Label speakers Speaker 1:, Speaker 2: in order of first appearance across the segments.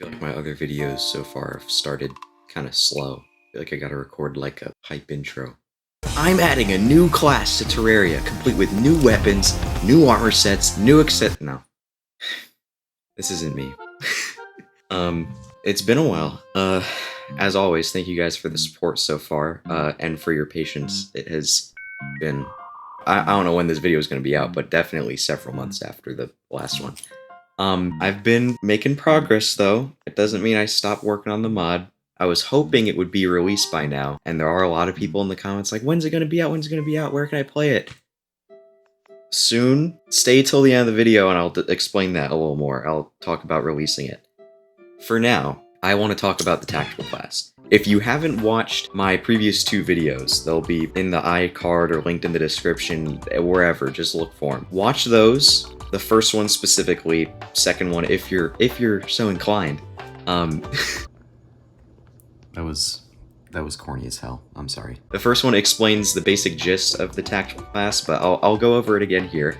Speaker 1: feel like my other videos so far have started kind of slow. I feel like I gotta record like a hype intro. I'm adding a new class to Terraria, complete with new weapons, new armor sets, new no. This isn't me. It's been a while. As always, thank you guys for the support so far, and for your patience. It has been... I don't know when this video is going to be out, but definitely several months after the last one. I've been making progress, though. It doesn't mean I stopped working on the mod. I was hoping it would be released by now, and there are a lot of people in the comments like, when's it gonna be out? When's it gonna be out? Where can I play it? Soon. Stay till the end of the video and I'll explain that a little more. I'll talk about releasing it. For now, I want to talk about the tactical class. If you haven't watched my previous two videos, they'll be in the iCard or linked in the description, wherever, just look for them. Watch those. The first one specifically, second one if you're so inclined. That was corny as hell. I'm sorry. The first one explains the basic gist of the tactical class, but I'll go over it again here.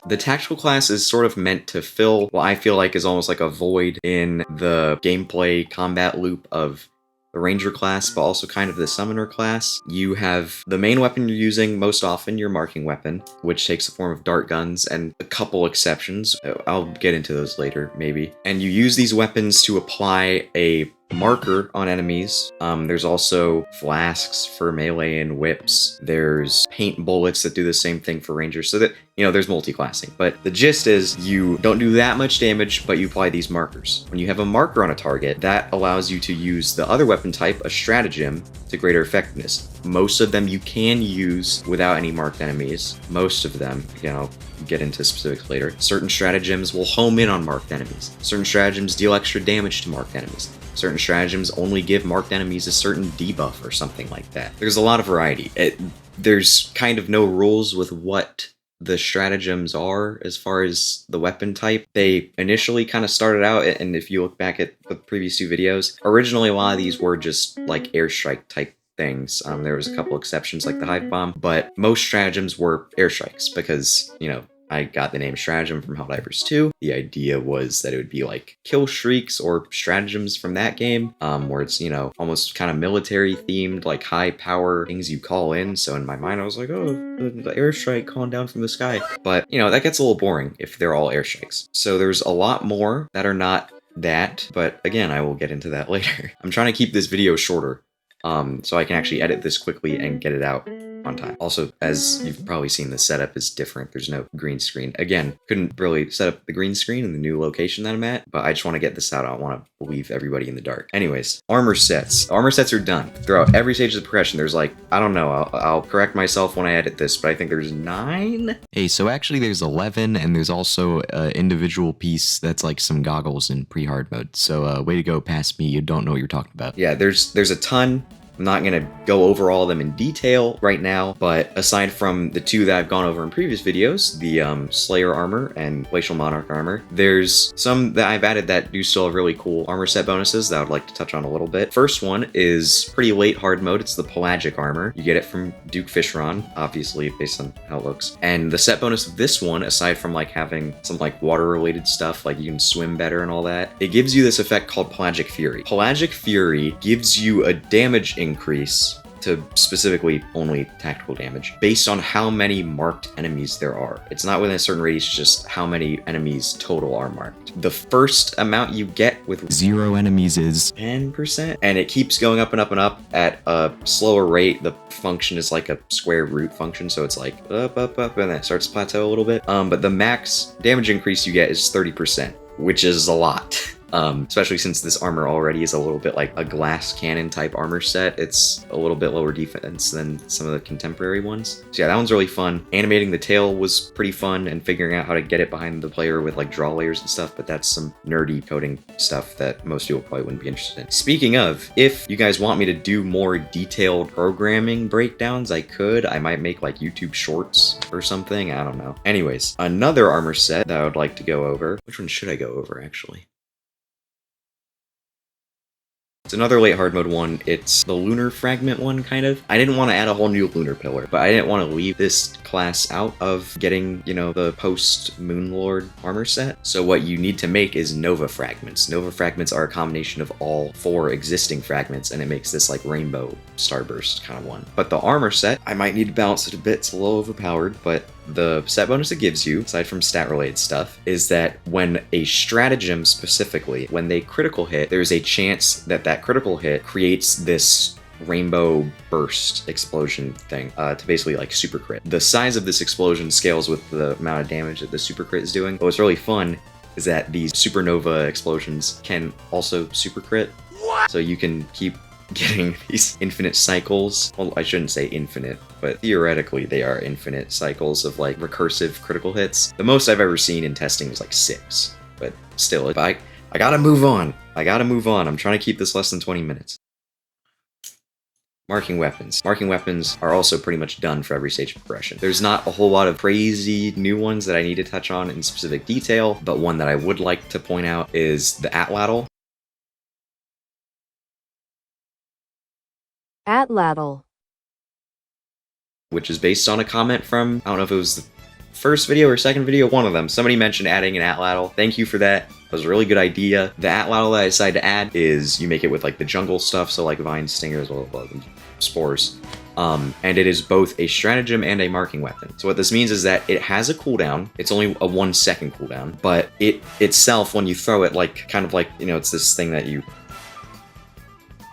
Speaker 1: The tactical class is sort of meant to fill what I feel like is almost like a void in the gameplay combat loop of the ranger class, but also kind of the summoner class. You have the main weapon you're using most often, your marking weapon, which takes the form of dart guns and a couple exceptions. I'll get into those later, maybe. And you use these weapons to apply a marker on enemies. There's also flasks for melee and whips. There's paint bullets that do the same thing for rangers, so that, you know, there's multi-classing. But the gist is you don't do that much damage, but you apply these markers. When you have a marker on a target, that allows you to use the other weapon type, a stratagem, to greater effectiveness. Most of them you can use without any marked enemies. Most of them, again, I'll get into specifics later. Certain stratagems will home in on marked enemies. Certain stratagems deal extra damage to marked enemies. Certain stratagems only give marked enemies a certain debuff or something like that. There's a lot of variety. There's kind of no rules with what the stratagems are as far as the weapon type. They initially kind of started out, and if you look back at the previous two videos, originally a lot of these were just like airstrike type things. There was a couple exceptions like the hive bomb, but most stratagems were airstrikes because, you know, I got the name Stratagem from Helldivers 2. The idea was that it would be like kill streaks or stratagems from that game, where it's, you know, almost kind of military themed, like high power things you call in. So in my mind, I was like, oh, the airstrike calling down from the sky. But, you know, that gets a little boring if they're all airstrikes. So there's a lot more that are not that, but again, I will get into that later. I'm trying to keep this video shorter, so I can actually edit this quickly and get it out on time. Also, as you've probably seen, the setup is different. There's no green screen. Again, couldn't really set up the green screen in the new location that I'm at, but I just want to get this out. I don't want to leave everybody in the dark. Anyways, armor sets. Armor sets are done. Throughout every stage of the progression, there's like, I don't know, I'll correct myself when I edit this, but I think there's 9? Hey, so actually there's 11, and there's also an individual piece that's like some goggles in pre-hard mode. So way to go past me, you don't know what you're talking about. Yeah, there's a ton. I'm not going to go over all of them in detail right now, but aside from the two that I've gone over in previous videos, the Slayer armor and Glacial Monarch armor, there's some that I've added that do still have really cool armor set bonuses that I would like to touch on a little bit. First one is pretty late hard mode. It's the Pelagic armor. You get it from Duke Fishron, obviously, based on how it looks. And the set bonus of this one, aside from like having some like water-related stuff, like you can swim better and all that, it gives you this effect called Pelagic Fury. Pelagic Fury gives you a damage increase to specifically only tactical damage based on how many marked enemies there are. It's not within a certain radius, just how many enemies total are marked. The first amount you get with 0 enemies is 10%, and it keeps going up and up and up at a slower rate. The function is like a square root function, so it's like up, and then it starts to plateau a little bit. But the max damage increase you get is 30%, which is a lot. Especially since this armor already is a little bit like a glass cannon type armor set. It's a little bit lower defense than some of the contemporary ones. So yeah, that one's really fun. Animating the tail was pretty fun, and figuring out how to get it behind the player with like draw layers and stuff, but that's some nerdy coding stuff that most people probably wouldn't be interested in. Speaking of, if you guys want me to do more detailed programming breakdowns, I could. I might make like YouTube shorts or something, I don't know. Anyways, another armor set that I would like to go over. Which one should I go over, actually? It's another late hard mode one. It's the lunar fragment one, kind of. I didn't want to add a whole new lunar pillar, but I didn't want to leave this class out of getting, you know, the post Moonlord armor set. So what you need to make is Nova fragments. Nova fragments are a combination of all 4 existing fragments, and it makes this like rainbow starburst kind of one. But the armor set, I might need to balance it a bit. It's a little overpowered, but the set bonus it gives you, aside from stat related stuff, is that when a stratagem specifically, when they critical hit, there's a chance that that critical hit creates this rainbow burst explosion thing to basically like super crit. The size of this explosion scales with the amount of damage that the super crit is doing. But what's really fun is that these supernova explosions can also super crit. What? So you can keep getting these infinite cycles. Well, I shouldn't say infinite, but theoretically they are infinite cycles of like recursive critical hits. The most I've ever seen in testing was like 6, but still, if I gotta move on. I gotta move on. I'm trying to keep this less than 20 minutes. Marking weapons. Marking weapons are also pretty much done for every stage of progression. There's not a whole lot of crazy new ones that I need to touch on in specific detail, but one that I would like to point out is the Atlatl.
Speaker 2: Atlatl.
Speaker 1: Which is based on a comment from, I don't know if it was the first video or second video, one of them. Somebody mentioned adding an Atlatl. Thank you for that. That was a really good idea. The Atlatl that I decided to add is you make it with like the jungle stuff, so like vines, stingers, spores. And it is both a stratagem and a marking weapon. So what this means is that it has a cooldown. It's only a 1 second cooldown, but it itself, when you throw it, like kind of like, you know, it's this thing that you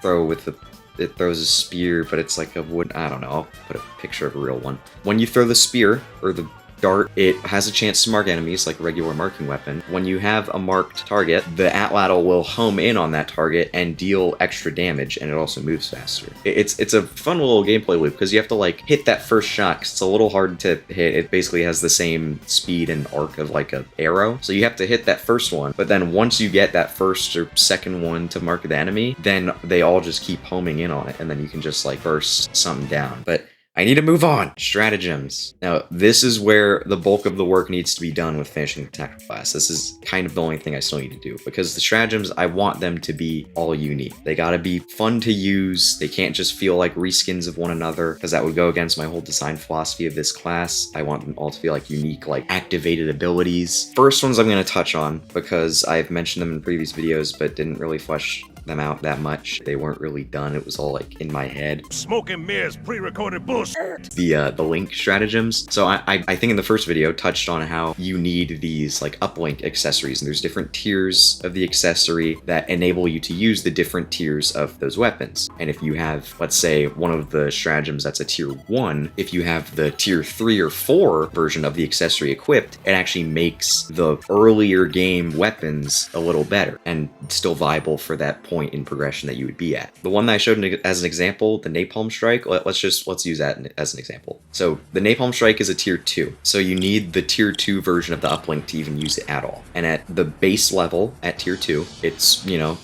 Speaker 1: throw with the, it throws a spear, but it's like a wood, I don't know, I'll put a picture of a real one. When you throw the spear, or the dart, it has a chance to mark enemies like a regular marking weapon. When you have a marked target, the Atlatl will home in on that target and deal extra damage, and it also moves faster. It's a fun little gameplay loop because you have to like hit that first shot because it's a little hard to hit. It basically has the same speed and arc of like an arrow, so you have to hit that first one, but then once you get that first or second one to mark the enemy, then they all just keep homing in on it, and then you can just like burst something down. But I need to move on. Stratagems. Now, this is where the bulk of the work needs to be done with finishing the tactical class. This is kind of the only thing I still need to do, because the stratagems, I want them to be all unique. They gotta be fun to use. They can't just feel like reskins of one another, because that would go against my whole design philosophy of this class. I want them all to feel like unique, like activated abilities. First ones I'm gonna touch on, because I've mentioned them in previous videos, but didn't really flesh them out that much. They weren't really done. It was all like in my head.
Speaker 3: Smoking mirrors, pre-recorded bullshit.
Speaker 1: The link stratagems. So I think in the first video touched on how you need these like uplink accessories, and there's different tiers of the accessory that enable you to use the different tiers of those weapons. And if you have, let's say, one of the stratagems that's a tier 1, if you have the tier 3 or 4 version of the accessory equipped, it actually makes the earlier game weapons a little better and still viable for that point in progression that you would be at. The one that I showed as an example, the Napalm Strike, let's use that as an example. So the Napalm Strike is a tier 2. So you need the tier 2 version of the uplink to even use it at all. And at the base level at tier 2, it's, you know,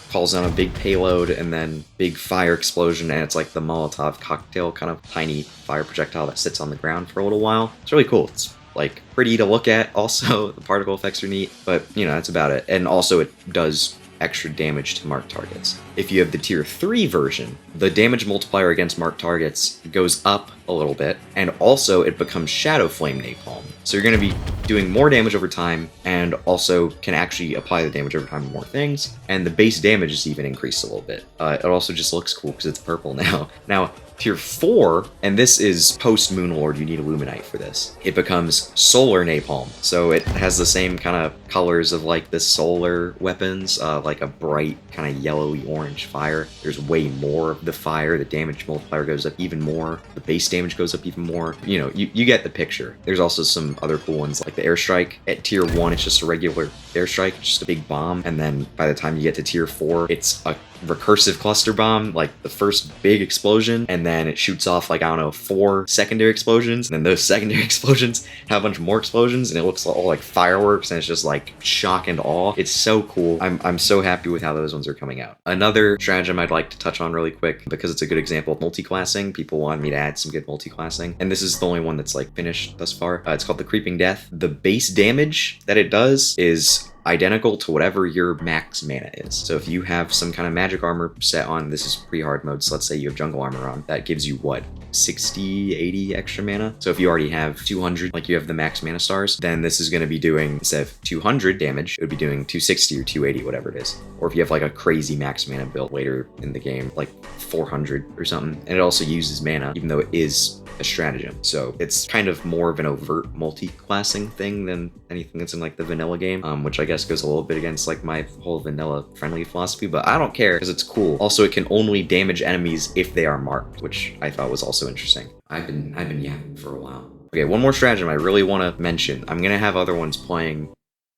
Speaker 1: calls down a big payload and then big fire explosion, and it's like the Molotov cocktail kind of tiny fire projectile that sits on the ground for a little while. It's really cool. It's like pretty to look at. Also, the particle effects are neat, but you know, that's about it. And also it does extra damage to marked targets. If you have the tier 3 version, the damage multiplier against marked targets goes up a little bit, and also it becomes Shadow Flame Napalm. So you're going to be doing more damage over time, and also can actually apply the damage over time to more things, and the base damage is even increased a little bit. It also just looks cool because it's purple now. Now, tier 4, and this is post Moonlord, you need Illuminite for this. It becomes Solar Napalm. So it has the same kind of colors of like the solar weapons, like a bright kind of yellowy orange fire. There's way more of the fire. The damage multiplier goes up even more. The base damage goes up even more. You know, you get the picture. There's also some other cool ones like the Airstrike. At tier 1, it's just a regular Airstrike, just a big bomb. And then by the time you get to tier 4, it's a recursive cluster bomb, like the first big explosion, and then it shoots off like, I don't know, 4 secondary explosions, and then those secondary explosions have a bunch more explosions, and it looks all like fireworks, and it's just like shock and awe. It's so cool. I'm so happy with how those ones are coming out. Another stratagem I'd like to touch on really quick, because it's a good example of multi-classing. People wanted me to add some good multi-classing, and this is the only one that's like finished thus far. It's called the Creeping Death. The base damage that it does is identical to whatever your max mana is. So if you have some kind of magic armor set on, this is pre-hard mode, so let's say you have jungle armor on, that gives you what? 60, 80 extra mana. So if you already have 200, like you have the max mana stars, then this is going to be doing, instead of 200 damage, it would be doing 260 or 280, whatever it is. Or if you have like a crazy max mana build later in the game, like 400 or something. And it also uses mana, even though it is a stratagem. So it's kind of more of an overt multi-classing thing than anything that's in like the vanilla game, which I guess goes a little bit against like my whole vanilla friendly philosophy, but I don't care because it's cool. Also, it can only damage enemies if they are marked, which I thought was also interesting. I've been yapping for a while. Okay, one more stratagem I really want to mention. I'm gonna have other ones playing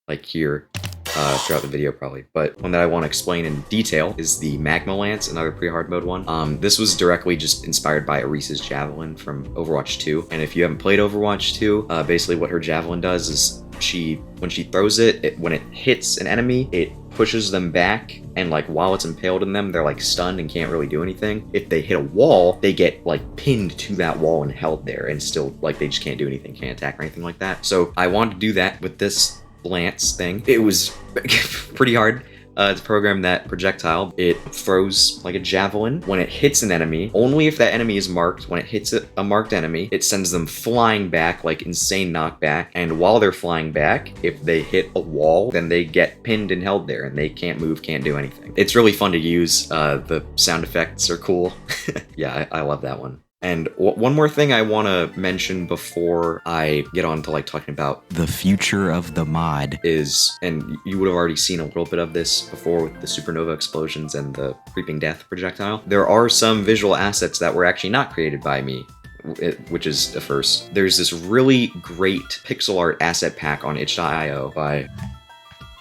Speaker 1: like here throughout the video probably, but one that I want to explain in detail is the Magma Lance, another pre-hard mode one. This was directly just inspired by Orisa's Javelin from Overwatch 2, and if you haven't played Overwatch 2, basically what her Javelin does is when she throws it, when it hits an enemy, it pushes them back, and like while it's impaled in them, they're like stunned and can't really do anything. If they hit a wall, they get like pinned to that wall and held there, and still like they just can't do anything, can't attack or anything like that. So I wanted to do that with this Lance thing. It was pretty hard to program that projectile. It throws like a javelin. When it hits an enemy, only if that enemy is marked, when it hits a marked enemy, it sends them flying back, like insane knockback. And while they're flying back, if they hit a wall, then they get pinned and held there and they can't move, can't do anything. It's really fun to use. The sound effects are cool. Yeah, I love that one. And one more thing I want to mention before I get on to like talking about
Speaker 2: the future of the mod
Speaker 1: is, and you would have already seen a little bit of this before with the supernova explosions and the creeping death projectile. There are some visual assets that were actually not created by me, which is a first. There's this really great pixel art asset pack on itch.io by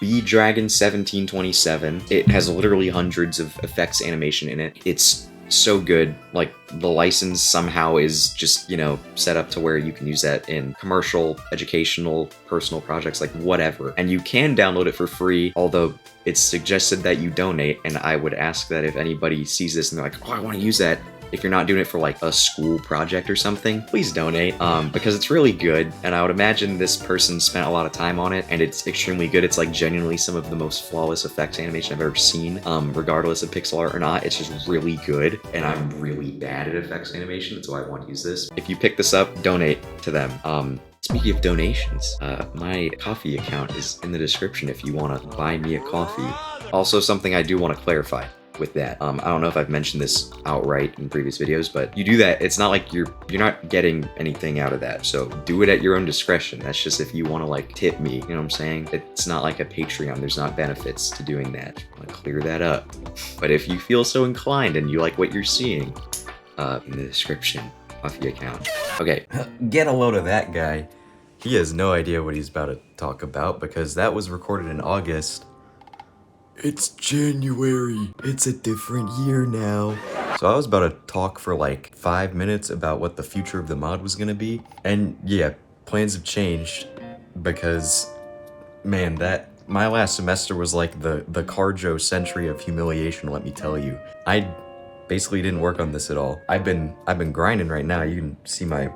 Speaker 1: bdragon1727. It has literally hundreds of effects animation in it. It's so good. Like the license somehow is just, you know, set up to where you can use that in commercial, educational, personal projects, like whatever. And you can download it for free, although it's suggested that you donate. And I would ask that if anybody sees this and they're like, oh, I want to use that, if you're not doing it for like a school project or something, please donate, because it's really good. And I would imagine this person spent a lot of time on it, and it's extremely good. It's like genuinely some of the most flawless effects animation I've ever seen, regardless of pixel art or not. It's just really good, and I'm really bad at effects animation, so I want to use this. If you pick this up, donate to them. Speaking of donations, my coffee account is in the description if you want to buy me a coffee. Also, something I do want to clarify with that. I don't know if I've mentioned this outright in previous videos, but you do that, it's not like you're not getting anything out of that. So do it at your own discretion. That's just if you want to like tip me, you know what I'm saying? It's not like a Patreon. There's not benefits to doing that. I want to clear that up. But if you feel so inclined and you like what you're seeing, in the description, coffee account. Okay.
Speaker 2: Get a load of that guy. He has no idea what he's about to talk about because that was recorded in August. It's January. It's a different year now. So I was about to talk for like 5 minutes about what the future of the mod was gonna be. And yeah, plans have changed because, man, my last semester was like the Carjo century of humiliation, let me tell you. I basically didn't work on this at all. I've been grinding right now. You can see my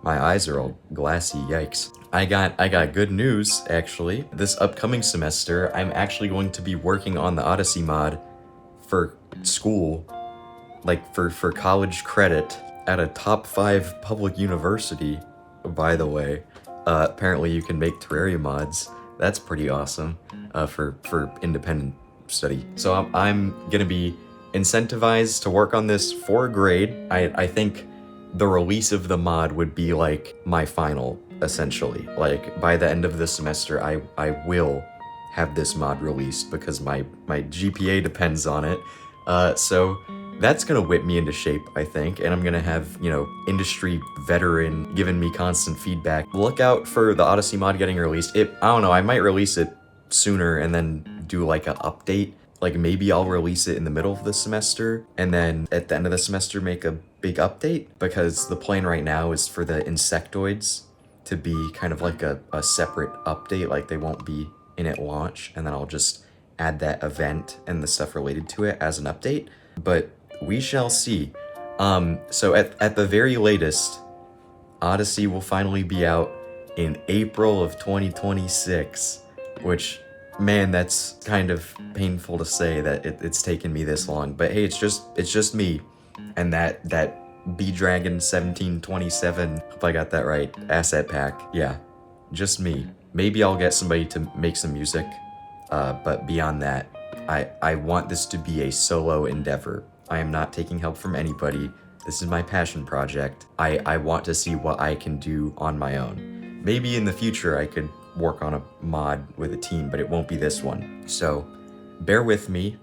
Speaker 2: eyes are all glassy, yikes. I got good news, actually. This upcoming semester, I'm actually going to be working on the Odyssey mod for school, like for college credit at a top 5 public university, by the way. Apparently you can make Terraria mods. That's pretty awesome, for independent study. So I'm gonna be incentivized to work on this for a grade. I think the release of the mod would be like my final, essentially. Like by the end of this semester, I will have this mod released because my GPA depends on it. So that's gonna whip me into shape, I think, and I'm gonna have, you know, industry veteran giving me constant feedback. Look out for the Odyssey mod getting released. I don't know, I might release it sooner and then do like an update. Like maybe I'll release it in the middle of the semester and then at the end of the semester make a big update, because the plan right now is for the insectoids to be kind of like a separate update, like they won't be in at launch, and then I'll just add that event and the stuff related to it as an update, but we shall see. So at the very latest, Odyssey will finally be out in April of 2026, which Man, that's kind of painful to say that it's taken me this long. But hey, it's just me, and that B Dragon 1727. Hope I got that right. Asset pack. Yeah, just me. Maybe I'll get somebody to make some music. But beyond that, I want this to be a solo endeavor. I am not taking help from anybody. This is my passion project. I want to see what I can do on my own. Maybe in the future I could work on a mod with a team, but it won't be this one. So, bear with me.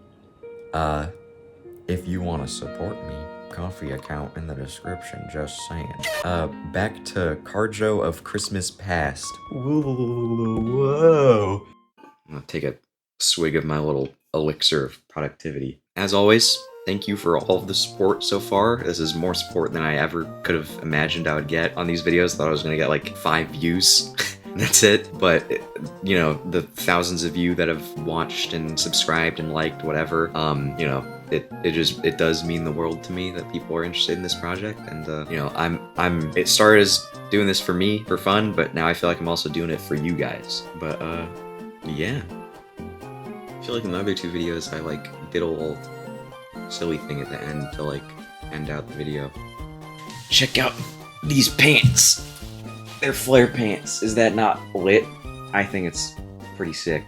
Speaker 2: If you want to support me, coffee account in the description, just saying. Back to Carjo of Christmas Past. Whoa.
Speaker 1: I'm gonna take a swig of my little elixir of productivity. As always, thank you for all of the support so far. This is more support than I ever could have imagined I would get on these videos. Thought I was gonna get like 5 views. That's it. But, you know, the thousands of you that have watched and subscribed and liked whatever, you know, it does mean the world to me that people are interested in this project. And, you know, it started as doing this for me, for fun, but now I feel like I'm also doing it for you guys. But, yeah. I feel like in the other 2 videos, I, like, did a little silly thing at the end to, like, end out the video. Check out these pants! They're flare pants. Is that not lit? I think it's pretty sick.